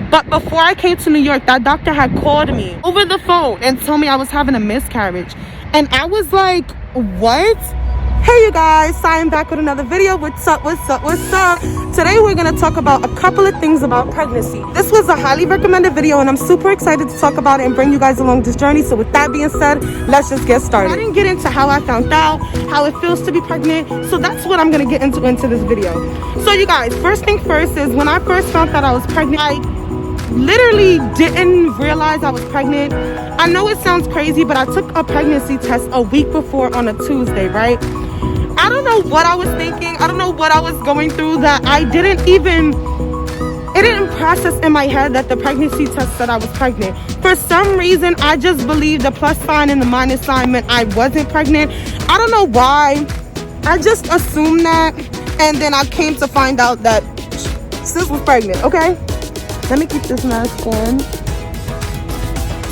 But before I came to New York, that doctor had called me over the phone and told me I was having a miscarriage. And I was like, what? Hey you guys, I am back with another video. What's up? Today we're going to talk about a couple of things about pregnancy. This was a highly recommended video and I'm super excited to talk about it and bring you guys along this journey. So with that being said, let's just get started. I didn't get into how I found out, how it feels to be pregnant. So that's what I'm going to get into this video. So you guys, first thing first is when I first found out I was pregnant, I literally didn't realize I was pregnant. I know it sounds crazy, but I took a pregnancy test a week before on a Tuesday, right? I don't know what I was thinking. I don't know what I was going through that it didn't process in my head that the pregnancy test said I was pregnant. For some reason, I just believed the plus sign and the minus sign meant I wasn't pregnant. I don't know why. I just assumed that. And then I came to find out that sis was pregnant, okay? Let me keep this mask on.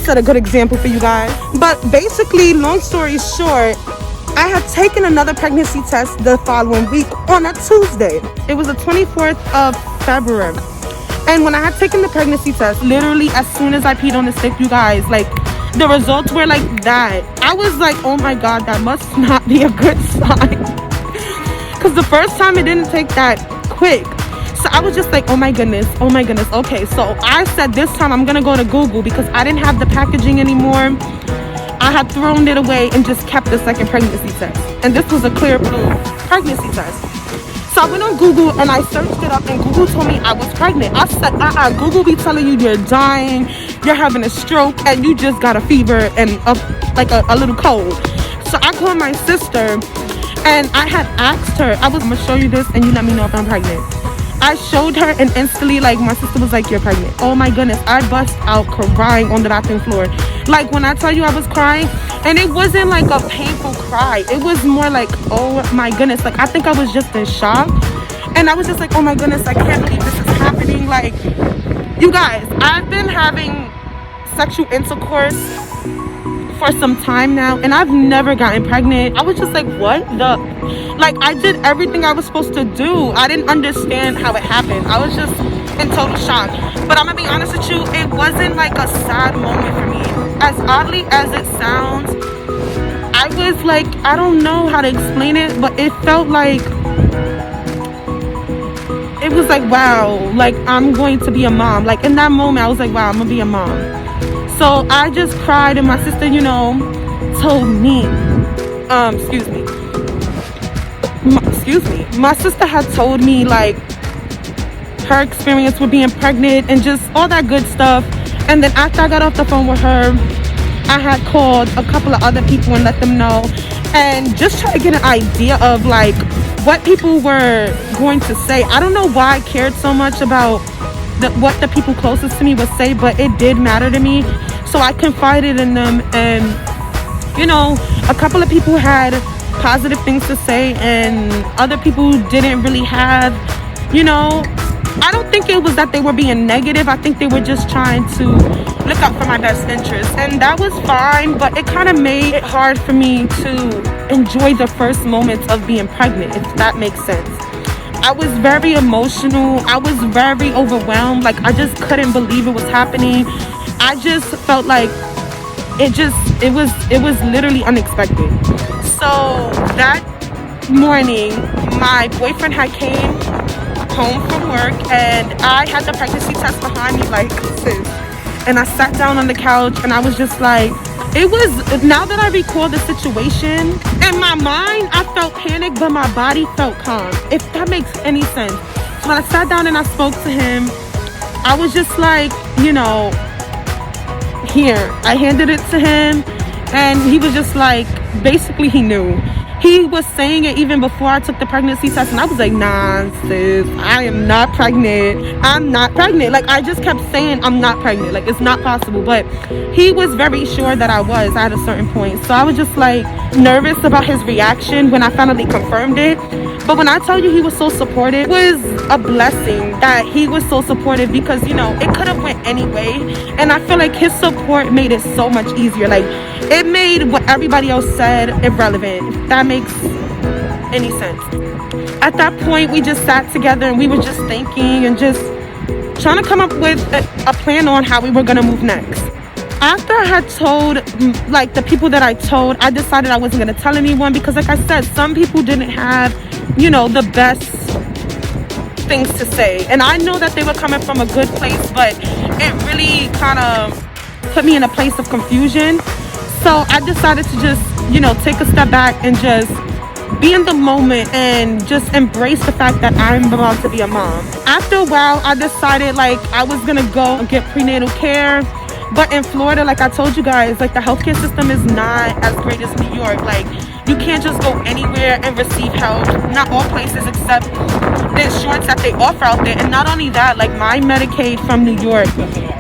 Set a good example for you guys. But basically, long story short, I had taken another pregnancy test the following week on a Tuesday. It was the 24th of February. And when I had taken the pregnancy test, literally as soon as I peed on the stick, you guys, like the results were like that. I was like, oh my God, that must not be a good sign. Because the first time it didn't take that quick. So I was just like, oh my goodness. Okay, so I said this time I'm gonna go to Google because I didn't have the packaging anymore. I had thrown it away and just kept the second pregnancy test. And this was a clear blue pregnancy test. So I went on Google and I searched it up and Google told me I was pregnant. I said, Google be telling you you're dying, you're having a stroke, and you just got a fever and a little cold. So I called my sister and I had asked her, I'm gonna show you this and you let me know if I'm pregnant. I showed her and instantly, like, my sister was like, you're pregnant. Oh my goodness, I bust out crying on the bathroom floor. Like, when I tell you I was crying, and it wasn't like a painful cry. It was more like, oh my goodness. Like, I think I was just in shock. And I was just like, oh my goodness, I can't believe this is happening. Like, you guys, I've been having sexual intercourse for some time now and I've never gotten pregnant. I was just like, like, I did everything I was supposed to do. I didn't understand how it happened. I was just in total shock. But I'm gonna be honest with you, it wasn't like a sad moment for me. As oddly as it sounds, I was like, I don't know how to explain it, but it felt like, it was like, wow, like I'm going to be a mom. Like in that moment, I was like, wow, I'm gonna be a mom. So I just cried and my sister, you know, told me, my sister had told me like her experience with being pregnant and just all that good stuff. And then after I got off the phone with her, I had called a couple of other people and let them know and just try to get an idea of like what people were going to say. I don't know why I cared so much about what the people closest to me would say, but it did matter to me. So I confided in them and, you know, a couple of people had positive things to say and other people didn't really have, you know, I don't think it was that they were being negative. I think they were just trying to look out for my best interest. And that was fine, but it kind of made it hard for me to enjoy the first moments of being pregnant, if that makes sense. I was very emotional. I was very overwhelmed. Like, I just couldn't believe it was happening. I just felt like it was literally unexpected. So that morning, my boyfriend had came home from work and I had the pregnancy test behind me, like, sis. And I sat down on the couch and I was just like, it was, now that I recall the situation, in my mind, I felt panic, but my body felt calm, if that makes any sense. So when I sat down and I spoke to him, I was just like, you know, here. I handed it to him and he was just like, basically he knew. He was saying it even before I took the pregnancy test and I was like, nah, sis, I am not pregnant. I'm not pregnant. Like, I just kept saying I'm not pregnant. Like, it's not possible. But he was very sure that I was at a certain point. So I was just like nervous about his reaction when I finally confirmed it. But when I tell you he was so supportive, it was a blessing that he was so supportive because, you know, it could have went any way. And I feel like his support made it so much easier. Like, it made what everybody else said irrelevant, if that makes any sense. At that point, we just sat together and we were just thinking and just trying to come up with a plan on how we were going to move next. After I had told, like, the people that I told, I decided I wasn't going to tell anyone because, like I said, some people didn't have, you know, the best things to say. And I know that they were coming from a good place, but it really kind of put me in a place of confusion. So I decided to just, you know, take a step back and just be in the moment and just embrace the fact that I'm about to be a mom. After a while, I decided, like, I was going to go and get prenatal care. But in Florida, like I told you guys, like, the healthcare system is not as great as New York. Like, you can't just go anywhere and receive help. Not all places except the insurance that they offer out there. And not only that, like, my Medicaid from New York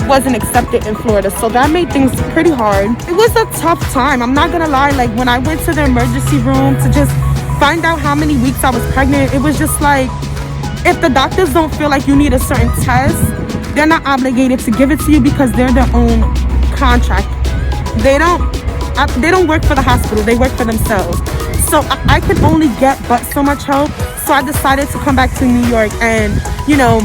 wasn't accepted in Florida. So that made things pretty hard. It was a tough time. I'm not gonna lie. Like, when I went to the emergency room to just find out how many weeks I was pregnant, it was just like, if the doctors don't feel like you need a certain test, they're not obligated to give it to you because they're their own contract. They don't work for the hospital, they work for themselves. So I could only get but so much help. So I decided to come back to New York and, you know,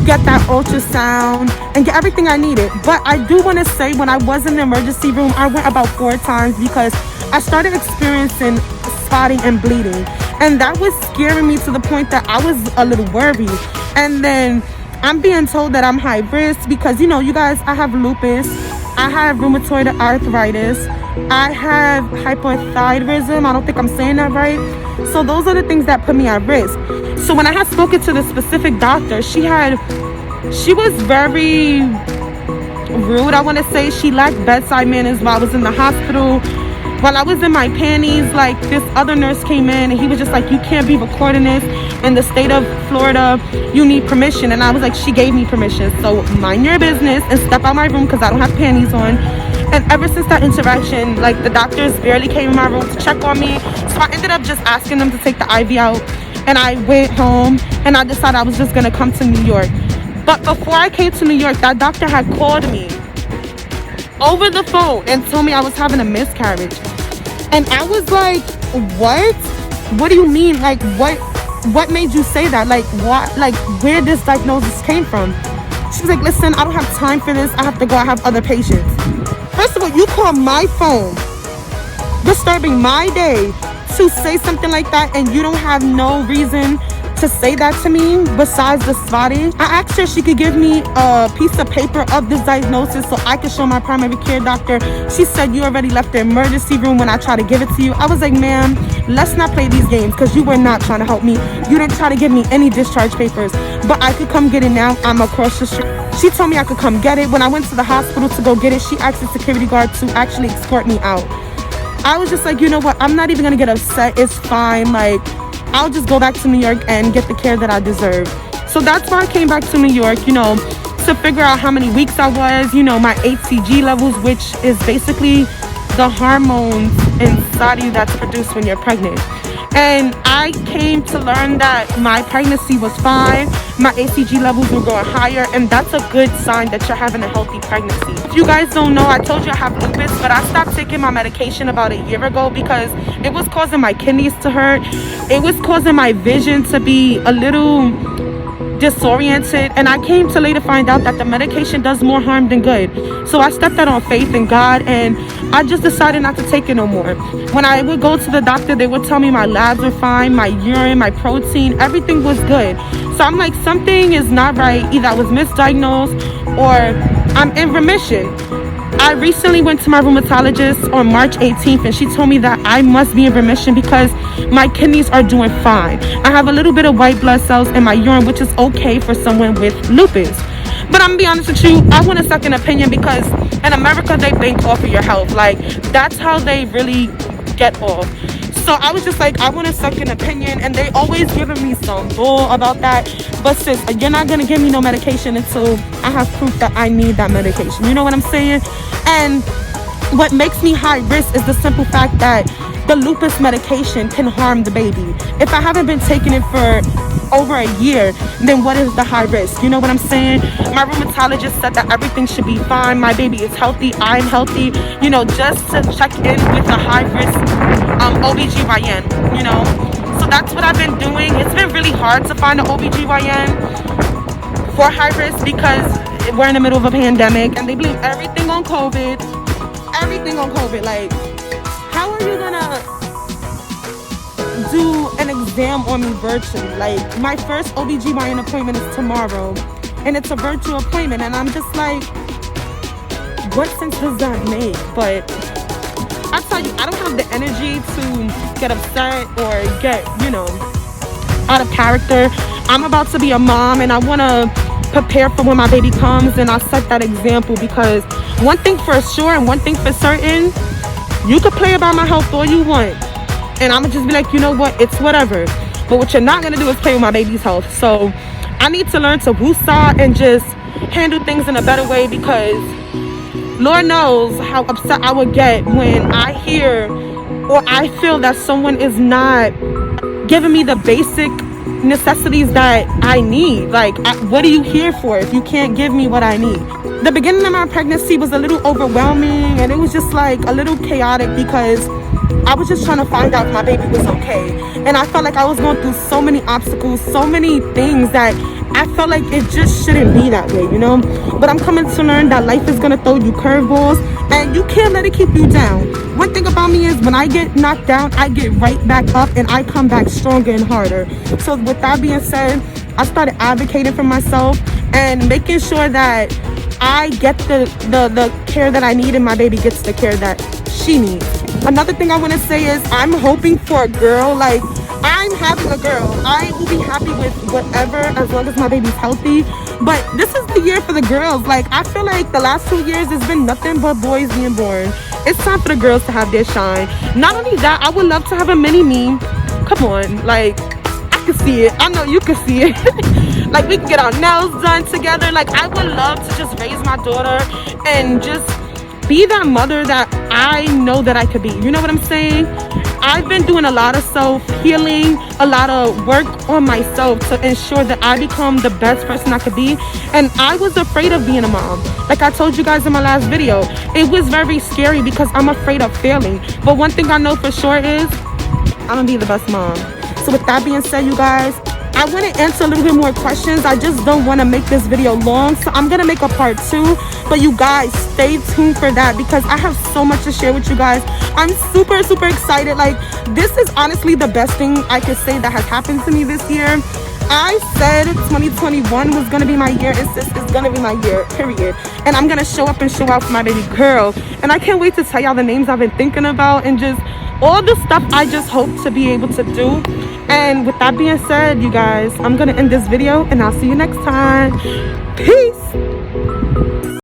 get that ultrasound and get everything I needed. But I do want to say, when I was in the emergency room, I went about 4 times because I started experiencing spotting and bleeding. And that was scaring me to the point that I was a little worried. And then I'm being told that I'm high risk because, you know, you guys, I have lupus, I have rheumatoid arthritis, I have hypothyroidism. I don't think I'm saying that right. So those are the things that put me at risk. So when I had spoken to the specific doctor, she was very rude, I want to say. She lacked bedside manners while I was in the hospital. While I was in my panties, like, this other nurse came in and he was just like, you can't be recording this in the state of Florida, you need permission. And I was like, she gave me permission, so mind your business and step out my room because I don't have panties on. And ever since that interaction, like, the doctors barely came in my room to check on me. So I ended up just asking them to take the IV out, and I went home and I decided I was just gonna come to New York. But before I came to New York, that doctor had called me over the phone and told me I was having a miscarriage. And I was like, what do you mean? Like, what made you say that? Like, what, like, where this diagnosis came from? She was like, listen, I don't have time for this, I have to go, I have other patients. First of all, you call my phone disturbing my day to say something like that, and you don't have no reason to say that to me besides the spotting. I asked her if she could give me a piece of paper of this diagnosis so I could show my primary care doctor. She said, you already left the emergency room when I tried to give it to you. I was like, ma'am, let's not play these games because you were not trying to help me. You didn't try to give me any discharge papers, but I could come get it now. I'm across the street. She told me I could come get it. When I went to the hospital to go get it, she asked the security guard to actually escort me out. I was just like, you know what, I'm not even gonna get upset, it's fine. Like, I'll just go back to New York and get the care that I deserve. So that's why I came back to New York, you know, to figure out how many weeks I was, you know, my HCG levels, which is basically the hormones inside of you that's produced when you're pregnant. And I came to learn that my pregnancy was fine, my HCG levels were going higher, and that's a good sign that you're having a healthy pregnancy. If you guys don't know, I told you I have lupus, but I stopped taking my medication about a year ago because it was causing my kidneys to hurt. It was causing my vision to be a little disoriented, and I came to later find out that the medication does more harm than good. So I stepped out on faith in God, and I just decided not to take it no more. When I would go to the doctor, they would tell me my labs were fine, my urine, my protein, everything was good. So I'm like, something is not right. Either I was misdiagnosed or I'm in remission. I recently went to my rheumatologist on March 18th, and she told me that I must be in remission because my kidneys are doing fine. I have a little bit of white blood cells in my urine, which is okay for someone with lupus. But I'm gonna be honest with you, I want a second opinion because in America, they bank off of your health. Like, that's how they really get off. So I was just like, I want a second opinion, and they always giving me some bull about that. But sis, you're not gonna give me no medication until I have proof that I need that medication. You know what I'm saying? And what makes me high risk is the simple fact that the lupus medication can harm the baby. If I haven't been taking it for over a year, then what is the high risk? You know what I'm saying? My rheumatologist said that everything should be fine. My baby is healthy. I'm healthy. You know, just to check in with a high risk OBGYN, you know. So that's what I've been doing. It's been really hard to find an OBGYN for high risk because we're in the middle of a pandemic and they blame everything on COVID. Everything on COVID. Like, how are you gonna do an exam on me virtually? Like, my first OBGYN appointment is tomorrow and it's a virtual appointment, and I'm just like, what sense does that make? But I tell you, I don't have the energy to get upset or get, out of character. I'm about to be a mom and I want to prepare for when my baby comes, and I'll set that example, because one thing for sure and one thing for certain, you could play about my health all you want and I'm gonna just be like, you know what, it's whatever. But what you're not gonna do is play with my baby's health. So I need to learn to woosah and just handle things in a better way, because Lord knows how upset I would get when I hear or I feel that someone is not giving me the basic necessities that I need. Like, what are you here for if you can't give me what I need? The beginning of my pregnancy was a little overwhelming and it was just like a little chaotic, because I was just trying to find out if my baby was okay. And I felt like I was going through so many obstacles, so many things that I felt like it just shouldn't be that way, But I'm coming to learn that life is going to throw you curveballs and you can't let it keep you down. One thing about me is when I get knocked down, I get right back up and I come back stronger and harder. So with that being said, I started advocating for myself and making sure that I get the care that I need and my baby gets the care that she needs. Another thing I want to say is I'm hoping for a girl. Like, I'm having a girl. I will be happy with whatever as long as my baby's healthy. But this is the year for the girls. Like, I feel like the last 2 years has been nothing but boys being born. It's time for the girls to have their shine. Not only that, I would love to have a mini me. Come on, like, I can see it. I know you can see it. Like, we can get our nails done together. Like, I would love to just raise my daughter and just be that mother that I know that I could be. You know what I'm saying? I've been doing a lot of self-healing, a lot of work on myself to ensure that I become the best person I could be. And I was afraid of being a mom. Like I told you guys in my last video, it was very scary because I'm afraid of failing. But one thing I know for sure is I'm gonna be the best mom. So with that being said, you guys, I want to answer a little bit more questions. I just don't want to make this video long, so I'm gonna make a part 2. But you guys, stay tuned for that because I have so much to share with you guys. I'm super excited. Like, this is honestly the best thing I could say that has happened to me this year. I said 2021 was gonna be my year, and sis, it's gonna be my year, period. And I'm gonna show up and show out for my baby girl. And I can't wait to tell y'all the names I've been thinking about and just all the stuff I just hope to be able to do. And with that being said, you guys, I'm gonna end this video and I'll see you next time. Peace.